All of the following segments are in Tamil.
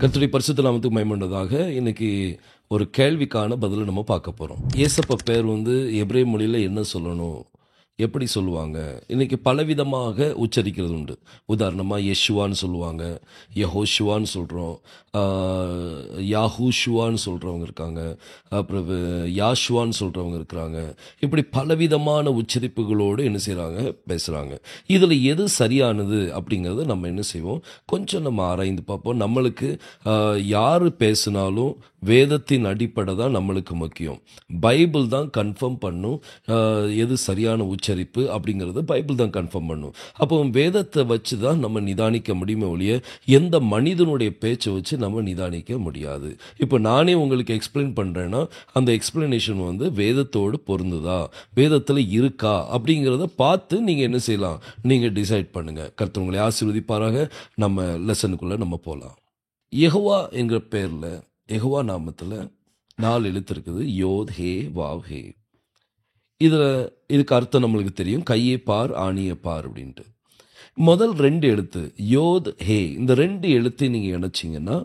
கர்த்தருடைய பரிசுத்த நாமத்துக்கு மகிமையுண்டதாக. இன்னைக்கு ஒரு கேள்விக்கான பதிலை நம்ம பார்க்க போகிறோம். ஏசப்பா பேர் எபிரேய மொழியில் என்ன சொல்லணும், எப்படி சொல்லுவாங்க? இன்னைக்கு பலவிதமாக உச்சரிக்கிறது உண்டு. உதாரணமாக யெஷுவான்னு சொல்லுவாங்க, யெகோஷுவான்னு சொல்கிறோம், யாஹூஷுவான்னு சொல்கிறவங்க இருக்காங்க, அப்புறம் யாஷுவான்னு சொல்கிறவங்க இருக்கிறாங்க. இப்படி பலவிதமான உச்சரிப்புகளோடு என்ன செய்கிறாங்க, பேசுகிறாங்க. இதில் எது சரியானது அப்படிங்கிறத நம்ம என்ன செய்வோம், கொஞ்சம் நம்ம ஆராய்ந்து பார்ப்போம். நம்மளுக்கு யார் பேசினாலும் வேதத்தின் அடிப்படை தான் நம்மளுக்கு முக்கியம். பைபிள் தான் கன்ஃபார்ம் பண்ணும் எது சரியான உச்சரிப்பு அப்படிங்கிறது. பைபிள் தான் கன்ஃபார்ம் பண்ணும். அப்போ வேதத்தை வச்சு தான் நம்ம நிதானிக்க முடியுமே ஒழிய எந்த மனிதனுடைய பேச்சை வச்சு நம்ம நிதானிக்க முடியாது. இப்போ நானே உங்களுக்கு எக்ஸ்பிளைன் பண்ணுறேன்னா அந்த எக்ஸ்பிளனேஷன் வேதத்தோடு பொருந்துதா, வேதத்தில் இருக்கா அப்படிங்கிறத பார்த்து நீங்கள் என்ன செய்யலாம், நீங்கள் டிசைட் பண்ணுங்கள். கர்த்தர் உங்களை ஆசீர்வதிப்பாராக. நம்ம லெசனுக்குள்ளே நம்ம போகலாம். யெகோவா என்கிற பேரில், யெகோவா நாமத்தில் 4 எழுத்து இருக்குது. யோத் ஹே வாவ் ஹே. இதுக்கு அர்த்தம் நம்மளுக்கு தெரியும். கையை பார் ஆணியை பார் அப்படின்ட்டு. முதல் 2 எழுத்து யோத் ஹே, இந்த 2 எழுத்தை நீங்கள் இணைச்சிங்கன்னா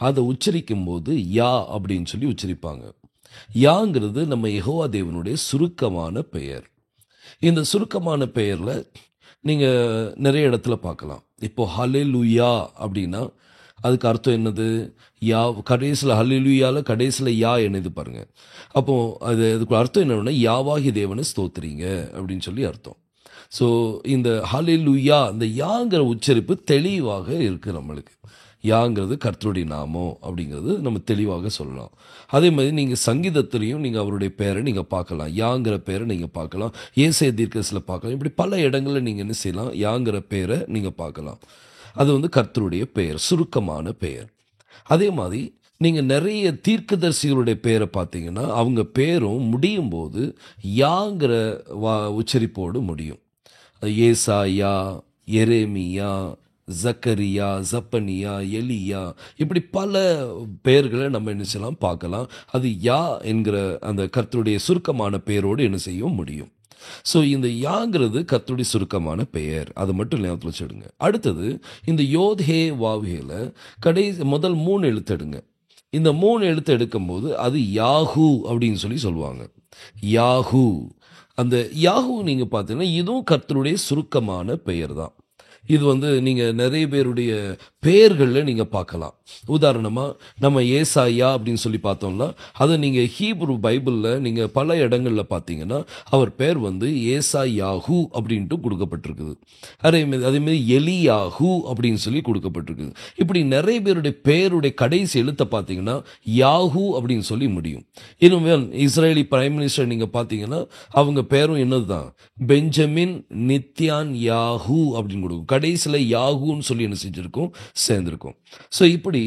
அதை உச்சரிக்கும் போது யா அப்படின்னு சொல்லி உச்சரிப்பாங்க. யாங்கிறது நம்ம யெகோவா தேவனுடைய சுருக்கமான பெயர். இந்த சுருக்கமான பெயரில் நீங்கள் நிறைய இடத்துல பார்க்கலாம். இப்போ ஹல்லேலூயா அப்படின்னா அதுக்கு அர்த்தம் என்னது? யா. கடைசியில் ஹல்லேலூயாவில் கடைசியில் யா என்னது பாருங்கள். அப்போது அதுக்கு அர்த்தம் என்னன்னா யாவாகி தேவனை ஸ்தோத்திரிங்க அப்படின்னு சொல்லி அர்த்தம். ஸோ இந்த ஹல்லேலூயா, இந்த யாங்கிற உச்சரிப்பு தெளிவாக இருக்குது நம்மளுக்கு. யாங்கிறது கர்த்தருடைய நாமம் அப்படிங்கிறது நம்ம தெளிவாக சொல்லலாம். அதே மாதிரி நீங்கள் சங்கீதத்திலையும் நீங்கள் அவருடைய பேரை நீங்கள் பார்க்கலாம், யாங்கிற பேரை நீங்கள் பார்க்கலாம். ஏசாயா தீர்க்கதரிசியில் பார்க்கலாம். இப்படி பல இடங்களில் நீங்கள் என்ன செய்யலாம், யாங்கிற பேரை நீங்கள் பார்க்கலாம். அது கர்த்தருடைய பெயர், சுருக்கமான பெயர். அதே மாதிரி நீங்கள் நிறைய தீர்க்கதரிசிகளுடைய பேரை பார்த்தீங்கன்னா அவங்க பேரும் முடியும் போது யாங்கிற உச்சரிப்போடு முடியும். ஏசாயா, எரேமியா, ஜக்கரியா, ஜப்பனியா, எலியா, இப்படி பல பெயர்களை நம்ம என்ன செய்யலாம், பார்க்கலாம். அது யா என்கிற அந்த கர்த்தருடைய சுருக்கமான பெயரோடு என்ன செய்யும், முடியும். ஸோ இந்த யாங்கிறது கர்த்தருடைய சுருக்கமான பெயர். அது மட்டும் ஞாபகத்தில் வச்சுடுங்க. அடுத்தது இந்த யோத் ஹே வாவ் ஹேல முதல் 3 எழுத்து எடுங்க. இந்த 3 எழுத்து எடுக்கும்போது அது யாஹூ அப்படின்னு சொல்லி சொல்லுவாங்க. யாஹூ. அந்த யாஹூ நீங்கள் பார்த்தீங்கன்னா இதுவும் கர்த்தருடைய சுருக்கமான பெயர் தான். இது நீங்கள் நிறைய பேருடைய பெயர்களில் நீங்கள் பார்க்கலாம். உதாரணமாக நம்ம ஏசாயா அப்படின்னு சொல்லி பார்த்தோம்னா அதை நீங்கள் ஹீப்ரு பைபிளில் நீங்கள் பல இடங்களில் பார்த்தீங்கன்னா அவர் பேர் ஏசாயாஹூ அப்படின்ட்டு கொடுக்கப்பட்டிருக்குது. அதேமாரி எலியாஹூ அப்படின்னு சொல்லி கொடுக்கப்பட்டிருக்குது. இப்படி நிறைய பேருடைய பெயருடைய கடைசி எழுத்தை பார்த்தீங்கன்னா யாஹூ அப்படின்னு சொல்லி முடியும். இன்னும் இஸ்ரேலி பிரைம் மினிஸ்டர் நீங்கள் பார்த்தீங்கன்னா அவங்க பேரும் என்னது தான், பெஞ்சமின் நித்யான் யாஹூ அப்படின்னு கொடுக்கும். கடைசியில் யாஹூன்னு சொல்லி என்ன செஞ்சுருக்கும், சேர்ந்திருக்கும். ஸோ இப்படி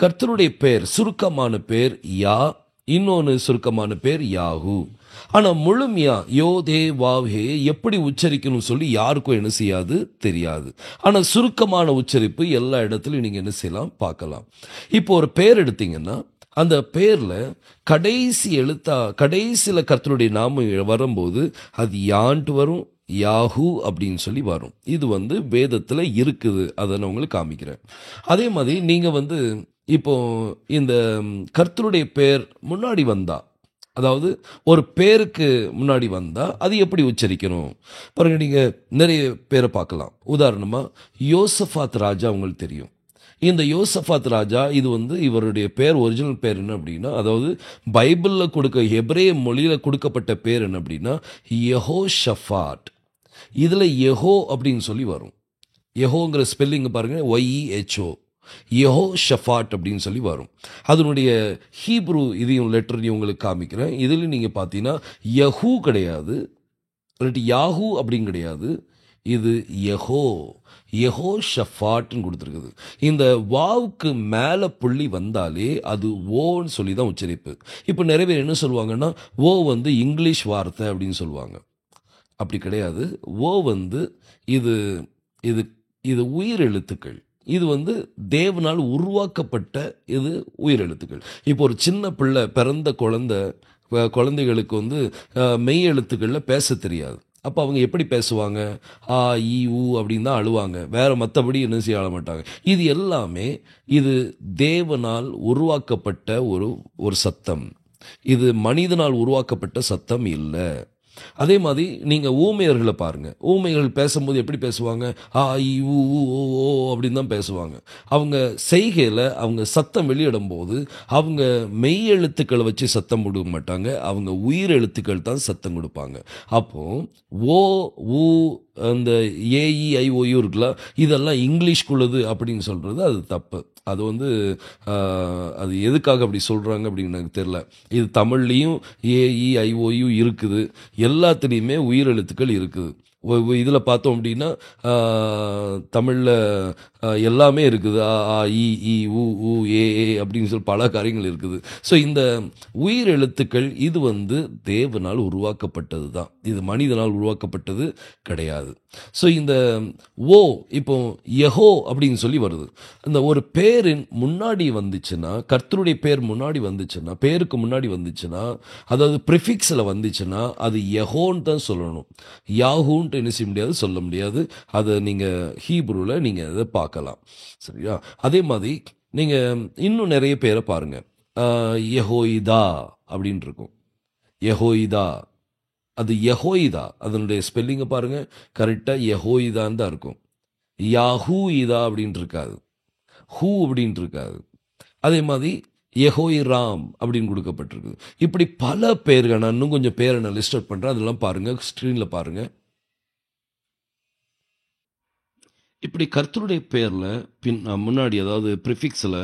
கர்த்தருடைய பேர், சுருக்கமான பேர் யா, இன்னொன்று சுருக்கமான பேர் யாஹூ. ஆனால் முழுமையா யோதே வாவ்ஹே எப்படி உச்சரிக்கணும்னு சொல்லி யாருக்கும் என்ன செய்யாது, தெரியாது. ஆனால் சுருக்கமான உச்சரிப்பு எல்லா இடத்துலையும் நீங்கள் என்ன செய்யலாம், பார்க்கலாம். இப்போ ஒரு பேர் எடுத்தீங்கன்னா அந்த பேரில் கடைசி எழுத்தா, கடைசியில் கர்த்தருடைய நாமம் வரும்போது அது யான்ட்டு வரும், யாஹூ அப்படின்னு சொல்லி வரும். இது வேதத்தில் இருக்குது. அதை நான் உங்களுக்கு காமிக்கிறேன். அதே மாதிரி நீங்கள் இப்போ இந்த கர்த்தருடைய பேர் முன்னாடி வந்தா, அதாவது ஒரு பேருக்கு முன்னாடி வந்தால் அது எப்படி உச்சரிக்கணும் பாருங்க. நீங்கள் நிறைய பேரை பார்க்கலாம். உதாரணமாக யோசபாத் ராஜா உங்களுக்கு தெரியும். இந்த யோசபாத் ராஜா இது இவருடைய பேர், ஒரிஜினல் பேர் என்ன அப்படின்னா, அதாவது பைபிளில் எபிரேய மொழியில் கொடுக்கப்பட்ட பேர் என்ன அப்படின்னா யெகோஷபாத். இதில் யெகோ அப்படின்னு சொல்லி வரும். யெகோங்கிற ஸ்பெல்லிங் பாருங்கள், YEHO, யெகோஷபாத் அப்படின்னு சொல்லி வரும். அதனுடைய ஹீப்ரு இதையும் லெட்டரையும் உங்களுக்கு காமிக்கிறேன். இதில் நீங்கள் பார்த்தீங்கன்னா யஹூ கிடையாது, இல்லாட்டி யாஹூ அப்படின்னு கிடையாது. இது யெகோஷபாத்னு கொடுத்துருக்குது. இந்த வாவுக்கு மேலே புள்ளி வந்தாலே அது ஓன்னு சொல்லி தான் உச்சரிப்பு. இப்போ நிறைய பேர் என்ன சொல்லுவாங்கன்னா ஓ இங்கிலீஷ் வார்த்தை அப்படின்னு சொல்லுவாங்க. அப்படி கிடையாது. ஓ இது இது இது உயிர் எழுத்துக்கள். இது தேவனால் உருவாக்கப்பட்ட இது உயிர் எழுத்துக்கள். இப்போ ஒரு சின்ன பிள்ளை, பிறந்த குழந்தைகளுக்கு மெய் எழுத்துக்களில் பேச தெரியாது. அப்போ அவங்க எப்படி பேசுவாங்க? ஆ, ஈ, ஊ அப்படின்னு தான் அழுவாங்க. வேற மற்றபடி என்ன செய்ய அழ மாட்டாங்க. இது எல்லாமே இது தேவனால் உருவாக்கப்பட்ட ஒரு ஒரு சத்தம். இது மனிதனால் உருவாக்கப்பட்ட சத்தம் இல்லை. அதே மாதிரி நீங்கள் ஊமையர்களை பாருங்கள். ஊமையர்கள் பேசும்போது எப்படி பேசுவாங்க? ஆ, இ, ஊ, ஊ, ஓ, ஓ அப்படின்னு தான் பேசுவாங்க. அவங்க செய்கையில் அவங்க சத்தம் வெளியிடும் போது அவங்க மெய் எழுத்துக்களை வச்சு சத்தம் கொடுக்க மாட்டாங்க, அவங்க உயிர் எழுத்துக்கள் தான் சத்தம் கொடுப்பாங்க. அப்போது ஓ, ஊ, அந்த ஏஇஐஓயு இருக்குல்ல, இதெல்லாம் இங்கிலீஷ்குள்ளது அப்படின்னு சொல்கிறது அது தப்பு. அது வந்து அது எதுக்காக அப்படி சொல்கிறாங்க அப்படின்னு எனக்கு தெரில. இது தமிழ்லேயும் ஏஇஐஓயு இருக்குது, எல்லாத்துலேயுமே உயிரெழுத்துக்கள் இருக்குது. இதில் பார்த்தோம் அப்படின்னா தமிழில் எல்லாமே இருக்குது. ஆ, ஆ, இ, ஈ, ஊ, ஊ, ஏ, ஏ அப்படின்னு சொல்லி பல காரியங்கள் இருக்குது. ஸோ இந்த உயிர் எழுத்துக்கள் இது வந்து தேவனால் உருவாக்கப்பட்டது தான், இது மனிதனால் உருவாக்கப்பட்டது கிடையாது. ஸோ இந்த ஓ, இப்போ யெகோ அப்படின்னு சொல்லி வருது. இந்த ஒரு பேரின் முன்னாடி வந்துச்சுன்னா, கர்த்தருடைய பேர் முன்னாடி வந்துச்சுன்னா, பேருக்கு முன்னாடி வந்துச்சுன்னா, அதாவது ப்ரிஃபிக்ஸில் வந்துச்சுன்னா அது யெகோன்னு தான் சொல்லணும். யாஹூன்ட்டு என்ன செய்ய முடியாது, சொல்ல முடியாது. அதை நீங்கள் ஹீப்ரூவில் நீங்கள் அதை பார்க்கலாம். சரியா? அதே மாதிரி நீங்கள் இன்னும் நிறைய பேரை பாருங்கள். யெகோயிதா அப்படின்னு இருக்கும். யெகோயிதா, அது யெகோயிதா, அதனுடைய ஸ்பெல்லிங்கை பாருங்கள், கரெக்டாக யெகோயிதான்னு தான் இருக்கும். யாஹூ இதா அப்படின்ட்டு இருக்காது, ஹூ அப்படின்ட்டு இருக்காது. அதே மாதிரி யெகோயிராம் அப்படின்னு கொடுக்கப்பட்டிருக்கு. இப்படி பல பேர்கள், நான் இன்னும் கொஞ்சம் பேரை நான் லிஸ்ட் அவுட் பண்ணுறேன், அதெல்லாம் பாருங்கள், ஸ்க்ரீனில் பாருங்கள். இப்படி கர்த்தருடைய பேரில் முன்னாடி, அதாவது ப்ரிஃபிக்ஸில்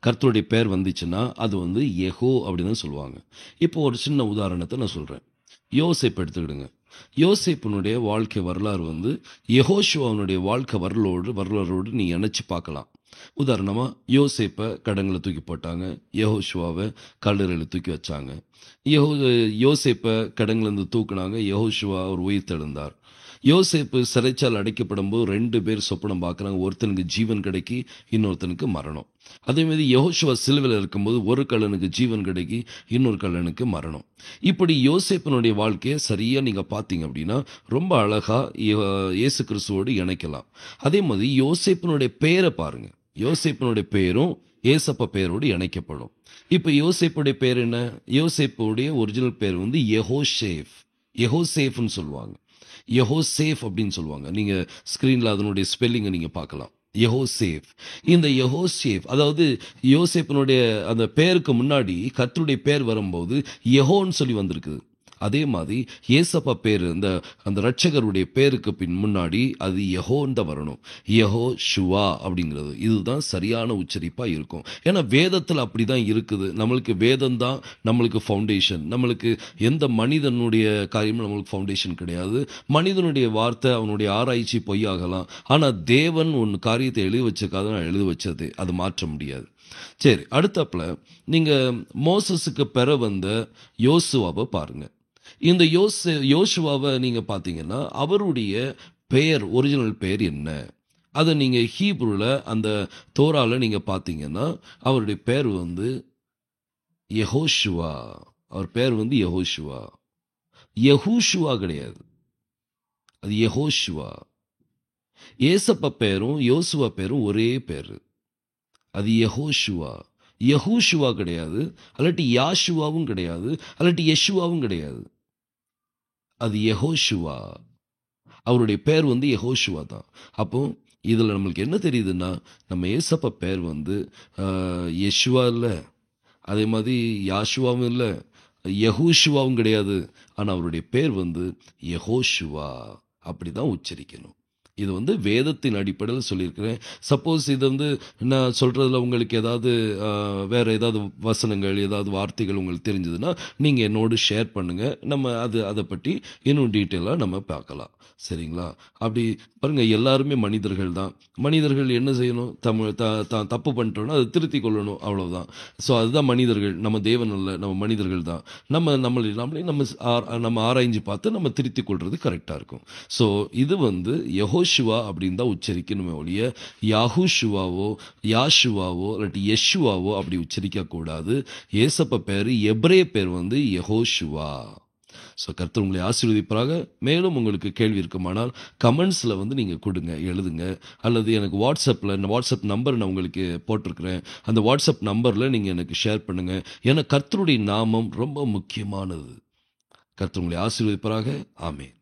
கர்த்தருடைய பேர் வந்துச்சுன்னா அது வந்து யெகோ அப்படின்னு தான் சொல்லுவாங்க. இப்போ ஒரு சின்ன உதாரணத்தை நான் சொல்கிறேன். யோசேப்பு எடுத்துக்கிடுங்க. யோசேப்பினுடைய வாழ்க்கை வரலாறு வந்து யெகோஷுவாவுடைய வாழ்க்கை வரலாறோடு நீ இணைச்சி பார்க்கலாம். உதாரணமாக யோசேப்பை கடங்களை தூக்கி போட்டாங்க, யெகோஷுவாவை கல்லறையில் தூக்கி வச்சாங்க. யோசேப்பை கடங்கிலேருந்து தூக்குனாங்க, யெகோஷுவா அவர் உயிர் தெழுந்தார். யோசேப்பு சிறைச்சால் அடைக்கப்படும் போது 2 பேர் சொப்பனம் பார்க்குறாங்க. ஒருத்தனுக்கு ஜீவன் கிடைக்கி, இன்னொருத்தனுக்கு மரணம். அதேமாதிரி யெகோஷுவா சிலுவையில் இருக்கும்போது ஒரு கள்ளனுக்கு ஜீவன் கிடைக்கி, இன்னொரு கள்ளனுக்கு மரணம். இப்படி யோசேப்பினுடைய வாழ்க்கையை சரியாக நீங்கள் பார்த்தீங்க அப்படின்னா ரொம்ப அழகாக இயேசு கிறிஸ்துவோடு இணைக்கலாம். அதே மாதிரி யோசேப்பினுடைய பேரை பாருங்கள். யோசேப்பினுடைய பேரும் ஏசப்பா பேரோடு இணைக்கப்படும். இப்போ யோசேப்புடைய பேர் என்ன? யோசேப்புடைய ஒரிஜினல் பேர் வந்து யெகோசேஃப், யெகோசேஃப்னு சொல்லுவாங்க, யெகோசேஃப் அப்படின்னு சொல்லுவாங்க. நீங்கள் ஸ்க்ரீனில் அதனுடைய ஸ்பெல்லிங்கை நீங்கள் பார்க்கலாம், யெகோசேஃப். இந்த யெகோசேஃப், அதாவது யோசேப்பினுடைய அந்த பேருக்கு முன்னாடி கர்த்தருடைய பேர் வரும்போது யெகோன்னு சொல்லி வந்திருக்குது. அதே மாதிரி ஏசப்பா பேர், அந்த ரட்சகருடைய பேருக்கு முன்னாடி அது யெகோன்னு தான் வரணும், யெகோ ஷுவா அப்படிங்கிறது. இதுதான் சரியான உச்சரிப்பாக இருக்கும். ஏன்னா வேதத்தில் அப்படி தான் இருக்குது. நம்மளுக்கு வேதம் தான் நம்மளுக்கு ஃபவுண்டேஷன். நம்மளுக்கு எந்த மனிதனுடைய காரியமும் நம்மளுக்கு ஃபவுண்டேஷன் கிடையாது. மனிதனுடைய வார்த்தை, அவனுடைய ஆராய்ச்சி பொய்யாகலாம். ஆனால் தேவன் ஒன்று காரியத்தை எழுதி வச்சிருக்காது, நான் எழுதி வச்சது, அது மாற்ற முடியாது. சரி, அடுத்தப்பில் நீங்கள் மோசஸுக்கு பெற வந்த யோசுவாவை பாருங்கள். இந்த யோசுவாவை நீங்கள் பார்த்தீங்கன்னா அவருடைய பெயர், ஒரிஜினல் பெயர் என்ன? அதை நீங்கள் ஹீப்ரூவில் அந்த தோராவில் நீங்கள் பார்த்தீங்கன்னா அவருடைய பெயர் வந்து யெகோஷுவா. அவர் பெயர் வந்து யெகோஷுவா, யெகூஷுவா கிடையாது, அது யெகோஷுவா. ஏசப்பா பேரும் யோசுவா பேரும் ஒரே பேர், அது யெகோஷுவா. யெகூஷுவா கிடையாது, அல்லாட்டி யாஷுவாவும் கிடையாது, அல்லாட்டி யெஷுவாவும் கிடையாது, அது யெகோஷுவா. அவருடைய பேர் வந்து யெகோஷுவா தான். அப்போ இதில் நம்மளுக்கு என்ன தெரியுதுன்னா, நம்ம ஏசப்பா பேர் வந்து யெஷுவா இல்லை, அதே மாதிரி யாஷுவாவும் இல்லை, யெகூஷுவாவும் கிடையாது. ஆனால் அவருடைய பேர் வந்து யெகோஷுவா. அப்படி தான் உச்சரிக்கணும். இது வந்து வேதத்தின் அடிப்படையில் சொல்லியிருக்கிறேன். சப்போஸ் இது வந்து நான் சொல்கிறதுல உங்களுக்கு ஏதாவது வேறு ஏதாவது வசனங்கள், ஏதாவது வார்த்தைகள் உங்களுக்கு தெரிஞ்சதுன்னா நீங்கள் என்னோடு ஷேர் பண்ணுங்கள். நம்ம அதை பற்றி இன்னும் டீட்டெயிலாக நம்ம பார்க்கலாம். சரிங்களா? அப்படி பாருங்கள், எல்லாருமே மனிதர்கள் தான். மனிதர்கள் என்ன செய்யணும்? தப்பு பண்ணிட்டோன்னா அதை திருத்தி கொள்ளணும், அவ்வளோதான். ஸோ அதுதான் மனிதர்கள். நம்ம தேவன் அல்ல, நம்ம மனிதர்கள் தான். நம்மளே நம்ம ஆராய்ஞ்சு பார்த்து நம்ம திருத்தி கொள்வது கரெக்டாக இருக்கும். ஸோ இது வந்து யெகோஷுவா அப்படின்னு தான் உச்சரிக்கணுமே ஒழிய யாஹூஷுவாவோ யாஷுவாவோ இல்லாட்டி யெஷுவாவோ அப்படி உச்சரிக்கக்கூடாது. ஏசப்பா பேர், எப்ரே பேர் வந்து யெகோஷுவா. ஸோ கர்த்தர் உங்களை ஆசீர்வதிப்பாராக. மேலும் உங்களுக்கு கேள்வி இருக்குமானால் கமெண்ட்ஸில் வந்து நீங்கள் கொடுங்க, எழுதுங்க. அல்லது எனக்கு வாட்ஸ்அப் நம்பர் நான் உங்களுக்கு போட்டிருக்கிறேன். அந்த வாட்ஸ்அப் நம்பரில் நீங்கள் எனக்கு ஷேர் பண்ணுங்கள். ஏன்னா கர்த்தருடைய நாமம் ரொம்ப முக்கியமானது. கர்த்தர் உங்களை ஆசீர்வதிப்பாராக. ஆமென்.